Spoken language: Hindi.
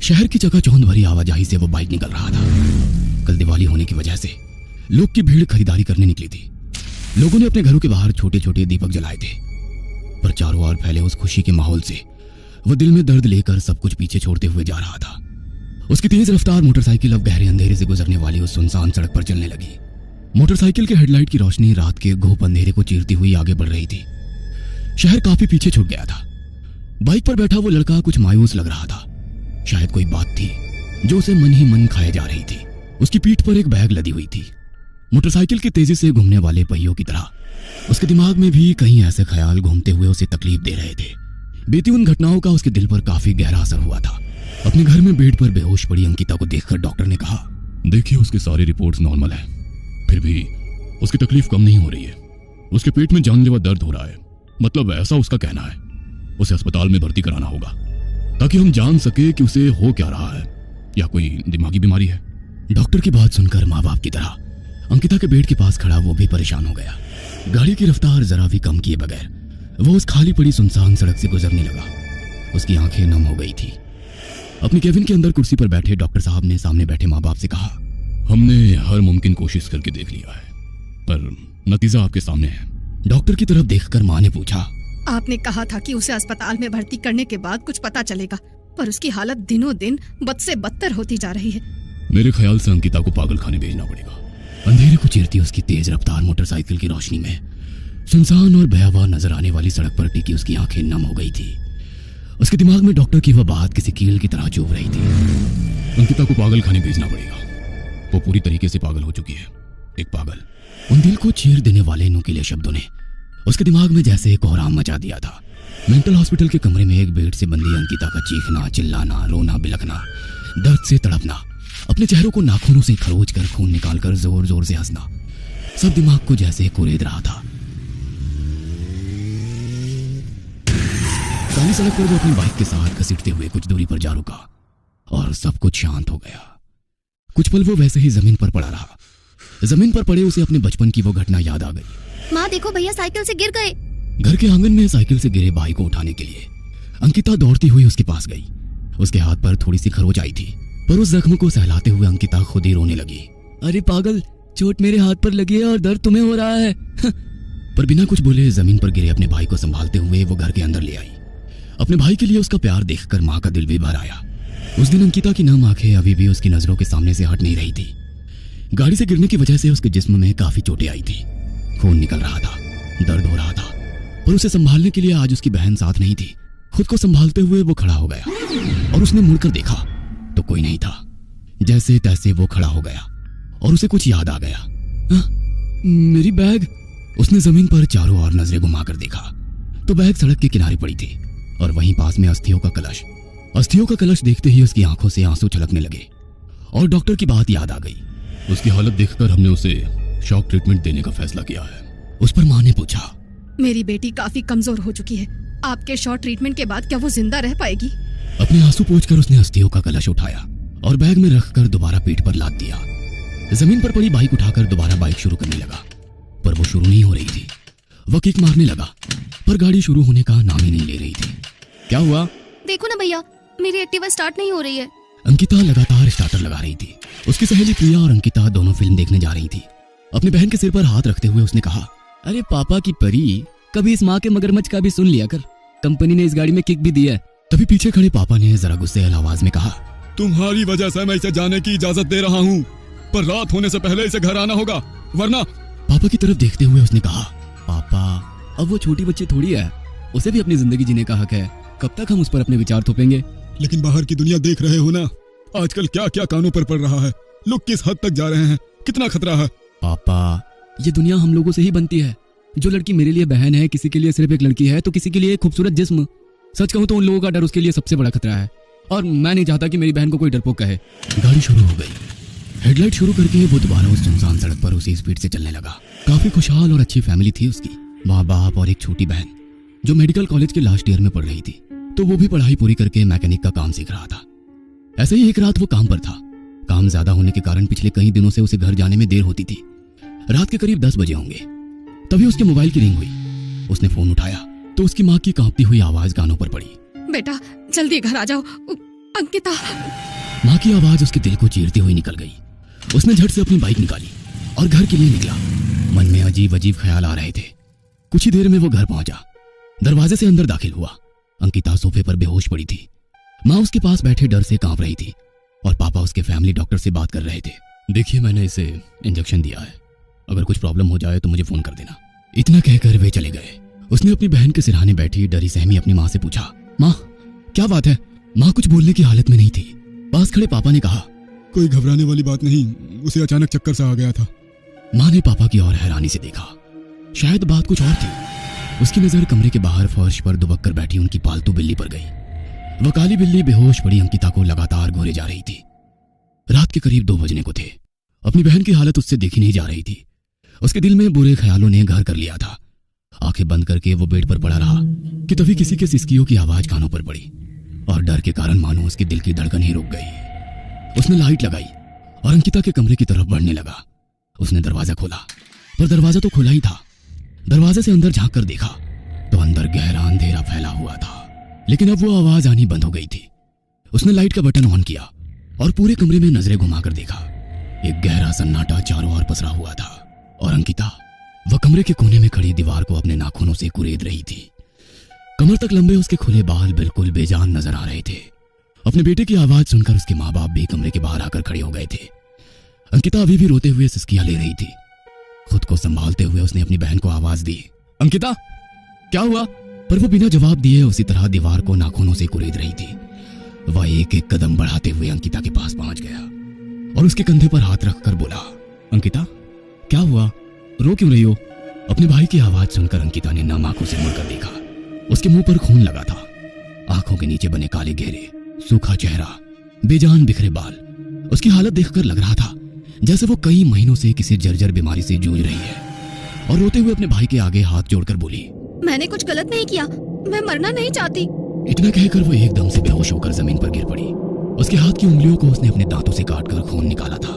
शहर की चकाचौंध भरी आवाजाही से वो बाइक निकल रहा था। कल दिवाली होने की वजह से लोग की भीड़ खरीदारी करने निकली थी। लोगों ने अपने घरों के बाहर छोटे छोटे दीपक जलाए थे, पर चारों ओर फैले उस खुशी के माहौल से वो दिल में दर्द लेकर सब कुछ पीछे छोड़ते हुए जा रहा था। उसकी तेज रफ्तार मोटरसाइकिल अब गहरे अंधेरे से गुजरने वाली उस सुनसान सड़क पर चलने लगी। मोटरसाइकिल के हेडलाइट की रोशनी रात के घोप अंधेरे को चीरती हुई आगे बढ़ रही थी। शहर काफी पीछे छूट गया था। बाइक पर बैठा वो लड़का कुछ मायूस लग रहा था। शायद कोई बात थी जो उसे मन ही मन खाए जा रही थी। उसकी पीठ पर एक बैग लदी हुई थी। मोटरसाइकिल के तेजी से घूमने वाले पहियों की तरह उसके दिमाग में भी कहीं ऐसे ख्याल घूमते हुए उसे तकलीफ दे रहे थे। बीती उन घटनाओं का उसके दिल पर काफी गहरा असर हुआ था। अपने घर में बेड पर बेहोश पड़ी अंकिता को देखकर डॉक्टर ने कहा, देखिए उसकी सारी रिपोर्ट्स नॉर्मल है, फिर भी उसकी तकलीफ कम नहीं हो रही है। उसके पेट में जानलेवा दर्द हो रहा है, मतलब ऐसा उसका कहना है। उसे अस्पताल में भर्ती कराना होगा ताकि हम जान सके कि उसे हो क्या रहा है, या कोई दिमागी बीमारी है। डॉक्टर की बात सुनकर माँ बाप की तरह अंकिता के बेड के पास खड़ा वो भी परेशान हो गया। गाड़ी की रफ्तार जरा भी कम किए बगैर वो उस खाली पड़ी सुनसान सड़क से गुजरने लगा। उसकी आंखें नम हो गई थी। अपनी केबिन के अंदर कुर्सी पर बैठे डॉक्टर साहब ने सामने बैठे माँ बाप से कहा, हमने हर मुमकिन कोशिश करके देख लिया है, पर नतीजा आपके सामने है। डॉक्टर की तरफ देखकर माँ ने पूछा, आपने कहा था कि उसे अस्पताल में भर्ती करने के बाद कुछ पता चलेगा, पर उसकी हालत दिनों दिन बद से बदतर होती जा रही है। मेरे ख्याल से अंकिता को पागल खाने भेजना पड़ेगा। अंधेरे को चीरती उसकी तेज रफ्तार मोटरसाइकिल की रोशनी में सुनसान और भयावह नजर आने वाली सड़क पर टिकी उसकी आंखें नम हो गई थी। उसके दिमाग में डॉक्टर की वह बात किसी कील की तरह चुभ रही थी। अंकिता को पागल खाने भेजना पड़ेगा। वो पूरी तरीके से पागल हो चुकी है, एक पागल। उन दिल को चीर देने वाले नुकीले शब्दों ने उसके दिमाग में जैसे कोहराम मचा दिया था। मेंटल हॉस्पिटल के कमरे में एक बेड से बंदी अंकिता का चीखना, चिल्लाना, रोना, बिलखना, दर्द से तड़पना, अपने चेहरों को नाखूनों से खरोच कर खून निकालकर जोर जोर से हंसना, सब दिमाग को जैसे कुरेद रहा था। काली सड़क पर वो अपनी बाइक के साथ घसीटते हुए कुछ दूरी पर जा रुका और सब कुछ शांत हो गया। कुछ पल वो वैसे ही जमीन पर पड़ा रहा। जमीन पर पड़े उसे अपने बचपन की वो घटना याद आ गई। माँ देखो, भैया साइकिल से गिर गए। घर के आंगन में साइकिल से गिरे भाई को उठाने के लिए अंकिता दौड़ती हुई उसके पास गई। उसके हाथ पर थोड़ी सी खरोच आई थी, पर उस जख्म को सहलाते हुए अंकिता खुद ही रोने लगी। अरे पागल, चोट मेरे हाथ पर लगी है और दर्द तुम्हें हो रहा है। पर बिना कुछ बोले जमीन पर गिरे अपने भाई को संभालते हुए वो घर के अंदर ले आई। अपने भाई के लिए उसका प्यार देखकर माँ का दिल भी भर आया। उस दिन अंकिता की नम आंखें अभी भी उसकी नजरों के सामने से हट नहीं रही थी। गाड़ी से गिरने की वजह से उसके जिस्म में काफी चोटें आई थी। खून निकल रहा था, दर्द हो रहा था, पर उसे संभालने के लिए आज उसकी बहन साथ नहीं थी। खुद को संभालते हुए वो खड़ा हो गया और उसने मुड़कर देखा तो कोई नहीं था। जैसे तैसे वो खड़ा हो गया और उसे कुछ याद आ गया। मेरी बैग। उसने जमीन पर चारों ओर नजरें घुमाकर देखा तो बैग सड़क के किनारे पड़ी थी और वहीं पास में अस्थियों का कलश। अस्थियों का कलश देखते ही उसकी आंखों से आंसू छलकने लगे और डॉक्टर की बात याद आ गई। उसकी हालत देखकर हमने उसे शॉक ट्रीटमेंट देने का फैसला किया है। उस पर माँ ने पूछा, मेरी बेटी काफी कमजोर हो चुकी है, आपके शॉक ट्रीटमेंट के बाद क्या वो जिंदा रह पाएगी? अपने आंसू पोंछकर उसने अस्थियों का कलश उठाया और बैग में रखकर दोबारा पीठ पर लाद दिया। जमीन पर पड़ी बाइक उठाकर दोबारा बाइक शुरू करने लगा, पर वो शुरू नहीं हो रही थी। वह किक मारने लगा, पर गाड़ी शुरू होने का नाम ही नहीं ले रही थी। क्या हुआ? देखो ना भैया, मेरी एक्टिवा स्टार्ट नहीं हो रही है। अंकिता लगातार स्टार्टर लगा रही थी। उसकी सहेली प्रिया और अंकिता दोनों फिल्म देखने जा रही थी। अपनी बहन के सिर पर हाथ रखते हुए उसने कहा, अरे पापा की परी, कभी इस माँ के मगरमच्छ का भी सुन लिया कर। कंपनी ने इस गाड़ी में किक भी दी है। तभी पीछे खड़े पापा ने जरा गुस्से आवाज में कहा, तुम्हारी वजह से मैं इसे जाने की इजाजत दे रहा हूँ, पर रात होने से पहले इसे घर आना होगा, वरना। पापा की तरफ देखते हुए उसने कहा, पापा अब वो छोटी बच्ची थोड़ी है, उसे भी अपनी जिंदगी जीने का हक है। कब तक हम उस पर अपने विचार थोपेंगे? लेकिन बाहर की दुनिया देख रहे हो ना, आजकल क्या क्या कानों पर पड़ रहा है, लोग किस हद तक जा रहे हैं, कितना खतरा है। पापा ये दुनिया हम लोगों से ही बनती है। जो लड़की मेरे लिए बहन है, किसी के लिए सिर्फ एक लड़की है तो किसी के लिए एक खूबसूरत जिस्म। सच कहूँ तो उन लोगों का डर उसके लिए सबसे बड़ा खतरा है, और मैं नहीं चाहता कि मेरी बहन को कोई डरपोक कहे। गाड़ी शुरू हो गई। हेडलाइट शुरू करके वो दोबारा उस सुनसान सड़क पर उसी स्पीड से चलने लगा। काफी खुशहाल और अच्छी फैमिली थी उसकी, माँ बाप और एक छोटी बहन जो मेडिकल कॉलेज के लास्ट ईयर में पढ़ रही थी, तो वो भी पढ़ाई पूरी करके मैकेनिक का काम सीख रहा था। ऐसे ही एक रात वो काम पर था। काम ज्यादा होने के कारण पिछले कई दिनों से उसे घर जाने में देर होती थी। रात के करीब 10 बजे होंगे, तभी उसके मोबाइल की रिंग हुई। उसने फोन उठाया तो उसकी माँ की कांपती हुई आवाज कानों पर पड़ी। बेटा जल्दी घर आ जाओ, अंकिता। माँ की आवाज उसके दिल को चीरती हुई निकल गई। उसने झट से अपनी बाइक निकाली और घर के लिए निकला। मन में अजीब अजीब ख्याल आ रहे थे। कुछ ही देर में वो घर पहुंचा। दरवाजे से अंदर दाखिल हुआ। अंकिता सोफे पर बेहोश पड़ी थी। माँ उसके पास बैठे डर से कांप रही थी और पापा उसके फैमिली डॉक्टर से बात कर रहे थे। देखिए, मैंने इसे इंजेक्शन दिया है, अगर कुछ प्रॉब्लम हो जाए तो मुझे फोन कर देना। इतना कहकर वे चले गए। उसने अपनी बहन के सिरहाने बैठी डरी सहमी अपनी माँ से पूछा, माँ क्या बात है? माँ कुछ बोलने की हालत में नहीं थी। पास खड़े पापा ने कहा, कोई घबराने वाली बात नहीं, उसे अचानक चक्कर सा आ गया था। माँ ने पापा की ओर हैरानी से देखा। शायद बात कुछ और थी। उसकी नजर कमरे के बाहर फर्श पर दुबक कर बैठी उनकी पालतू बिल्ली पर गई। वह काली बिल्ली बेहोश पड़ी अंकिता को लगातार घूरे जा रही थी। रात के करीब 2 बजने को थे। अपनी बहन की हालत उससे देखी नहीं जा रही थी। उसके दिल में बुरे ख्यालों ने घर कर लिया था। आंखें बंद करके वो बेड पर पड़ा रहा कि तभी किसी के सिसकियों की आवाज कानों पर पड़ी और डर के कारण मानो उसके दिल की धड़कन ही रुक गई। उसने लाइट लगाई और अंकिता के कमरे की तरफ बढ़ने लगा। उसने दरवाजा खोला, पर दरवाजा तो खुला ही था। दरवाजे से अंदर झांक कर देखा तो अंदर गहरा अंधेरा फैला हुआ था, लेकिन अब वो आवाज आनी बंद हो गई थी। उसने लाइट का बटन ऑन किया और पूरे कमरे में नजरें घुमाकर देखा। एक गहरा सन्नाटा चारों ओर पसरा हुआ था और अंकिता वह कमरे के कोने में खड़ी दीवार को अपने नाखूनों से कुरेद रही थी। कमर तक लंबे उसके खुले बाल बिल्कुल बेजान नजर आ रहे थे। अपने बेटे की आवाज सुनकर उसके माँ बाप भी कमरे के बाहर आकर खड़े हो गए थे। अंकिता अभी भी रोते हुए सिसकियां ले रही थी। खुद को संभालते हुए उसने अपनी बहन को आवाज दी, अंकिता क्या हुआ? पर वो बिना जवाब दिए उसी तरह दीवार को नाखूनों से कुरेद रही थी। वह एक एक कदम बढ़ाते हुए अंकिता के पास पहुंच गया और उसके कंधे पर हाथ रखकर बोला, अंकिता क्या हुआ? रो क्यों रही हो? अपने भाई की आवाज सुनकर अंकिता ने नम आंखों से मुड़कर देखा। उसके मुंह पर खून लगा था। आंखों के नीचे बने काले घेरे, सूखा चेहरा, बेजान बिखरे बाल। उसकी हालत देखकर लग रहा था जैसे वो कई महीनों से किसी जर्जर बीमारी से जूझ रही है। और रोते हुए अपने भाई के आगे हाथ जोड़कर बोली, मैंने कुछ गलत नहीं किया, मैं मरना नहीं चाहती। इतना कहकर वो एकदम से बेहोश होकर जमीन पर गिर पड़ी। उसके हाथ की उंगलियों को उसने अपने दांतों से काटकर खून निकाला था।